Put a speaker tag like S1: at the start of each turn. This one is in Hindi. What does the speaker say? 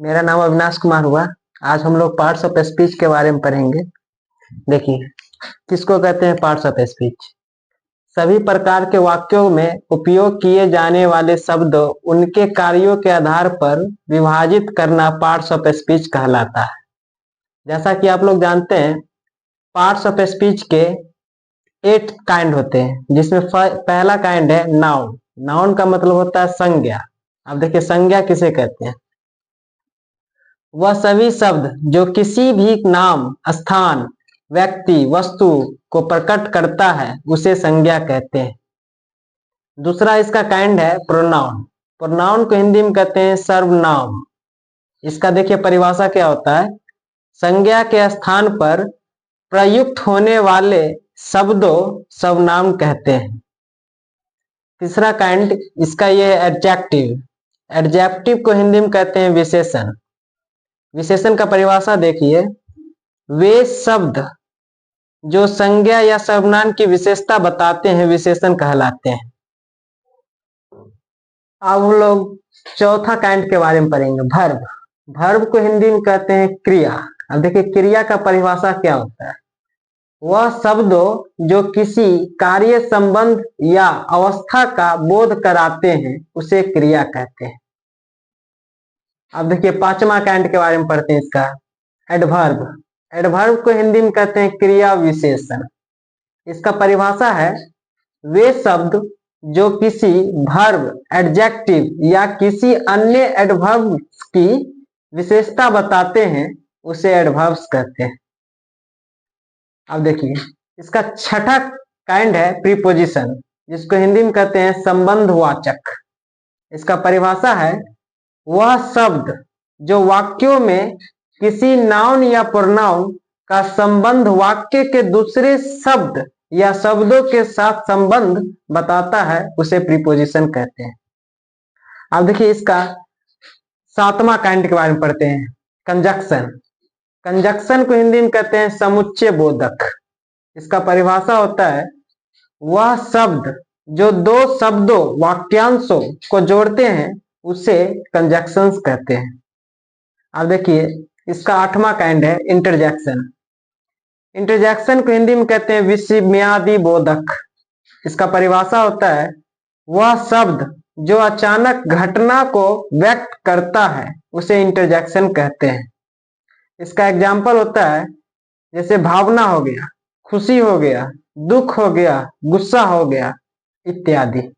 S1: मेरा नाम अविनाश कुमार हुआ। आज हम लोग पार्ट्स ऑफ स्पीच के बारे में पढ़ेंगे। देखिए, किसको कहते हैं पार्ट्स ऑफ स्पीच? सभी प्रकार के वाक्यों में उपयोग किए जाने वाले शब्द उनके कार्यों के आधार पर विभाजित करना पार्ट्स ऑफ स्पीच कहलाता है। जैसा कि आप लोग जानते हैं, पार्ट्स ऑफ स्पीच के 8 काइंड होते हैं, जिसमें पहला काइंड है नाउन। नाउन का मतलब होता है संज्ञा। अब देखिए, संज्ञा किसे कहते हैं? वह सभी शब्द जो किसी भी नाम, स्थान, व्यक्ति, वस्तु को प्रकट करता है उसे संज्ञा कहते हैं। दूसरा इसका काइंड है प्रोनाउन। प्रोनाउन को हिंदी में कहते हैं सर्वनाम। इसका देखिए परिभाषा क्या होता है? संज्ञा के स्थान पर प्रयुक्त होने वाले शब्दों सर्वनाम कहते हैं। तीसरा काइंड इसका ये है एडजेक्टिव। एडजेक्टिव को हिंदी में कहते हैं विशेषण। विशेषण का परिभाषा देखिए, वे शब्द जो संज्ञा या सर्वनाम की विशेषता बताते हैं विशेषण कहलाते हैं। अब हम लोग चौथा काइंड के बारे में पढ़ेंगे, वर्ब। वर्ब को हिंदी में कहते हैं क्रिया। अब देखिए, क्रिया का परिभाषा क्या होता है? वह शब्दों जो किसी कार्य, संबंध या अवस्था का बोध कराते हैं उसे क्रिया कहते हैं। अब देखिए, पांचवा काइंड के बारे में पढ़ते हैं, इसका एडवर्ब। एडवर्ब को हिंदी में कहते हैं क्रिया विशेषण। इसका परिभाषा है, वे शब्द जो किसी वर्ब, एडजेक्टिव या किसी अन्य एडवर्ब की विशेषता बताते हैं उसे एडवर्ब्स कहते हैं। अब देखिए, इसका छठा काइंड है प्रीपोजिशन, जिसको हिंदी में कहते हैं संबंधवाचक। इसका परिभाषा है, वह शब्द जो वाक्यों में किसी नाउन या प्रोनाउन का संबंध वाक्य के दूसरे शब्द या शब्दों के साथ संबंध बताता है उसे प्रीपोजिशन कहते हैं। अब देखिए, इसका सातवां काइंड के बारे में पढ़ते हैं, कंजक्शन। कंजक्शन को हिंदी में कहते हैं समुच्चय बोधक। इसका परिभाषा होता है, वह शब्द जो दो शब्दों, वाक्यांशों को जोड़ते हैं उसे कंजक्शंस कहते हैं। अब देखिए, इसका आठवां काइंड है इंटरजेक्शन। इंटरजेक्शन को हिंदी में कहते हैं विस्मयादि बोधक। इसका परिभाषा होता है, वह शब्द जो अचानक घटना को व्यक्त करता है उसे इंटरजेक्शन कहते हैं। इसका एग्जाम्पल होता है, जैसे भावना हो गया, खुशी हो गया, दुख हो गया, गुस्सा हो गया इत्यादि।